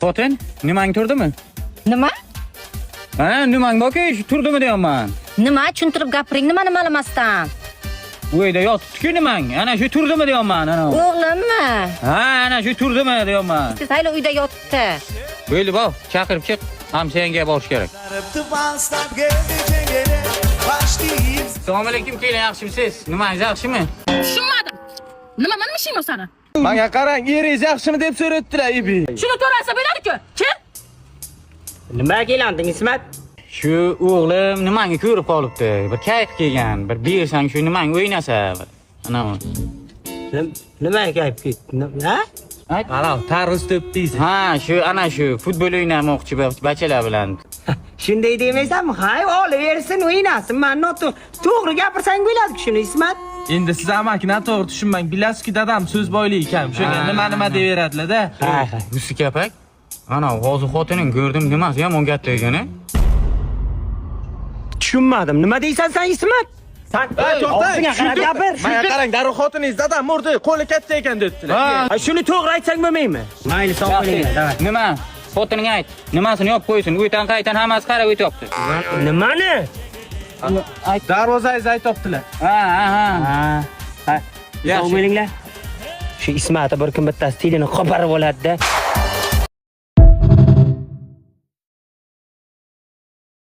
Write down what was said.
Xotin, nimang turdimi? Nima? Ha, nimang borki, shu turdimi deyapman. Nima tushuntirib gapiring, nimani ma'lamasdan? Bu yerda yotibdi-ku nimang. Ana shu turdimi deyapman, ana. O'g'limmi? Ha, ana shu turdimi deyapman. Siz hayli uyda yotibdi. Bo'ldi, bor, chaqirib chiq. Hamshanga borish kerak. Assalomu alaykum, keling, yaxshimisiz? Nimangiz yaxshimi? Tushunmadim. Nima meni ishing o sani? Menga qarang, eringiz yaxshimi deb so'rayaptilar, ibi. Shuni to'rasa bo'ladi-ku. Kim? Nima kelanding, Ismat? Shu o'g'lim nimanga ko'rib qolibdi. Bir kayf kelgan. Bir bersang shu nimang o'ynasa. Ana. Nima kayf ketdi? Ha? Ayt. Ana, tarvuz topdingiz. Ha, shu ana shu futbol o'ynamoqchi bachalar bilan. Shunday demaysanmi? Hay, olaversin, o'ynasin. Men to'g'ri gapirsang bo'ladi shuni, Ismat. Endi siz amakini to'g'ri tushunmang. Bilasizki, dadam so'z boylik ekan. Shunga nima deyveradilar-da. Ha. Musi kapak. Ana, hozir xotining ko'rdim, nimasi yomon gap degani? Tushunmadim. Nima deysan sen, Ismat? Sen og'zingga qarab gapir. Menga qarang, darrov xotiningiz dadam murdi, qo'li katta ekan debdilar. Ha, shuni to'g'ri aytsang bo'lmaymi? Mayli, sog' bo'ling, davay. Nima? Xotining ayt. Nimasini yopib qo'ysin. Uydan qaytan hammasi qarab o'tyapti. Nimani? Darvozangizni aytibdilar. Ha. Ha. Sog' bo'linglar. Shu Ismatni bir kun bittasi tilini qo'parib oladi-da.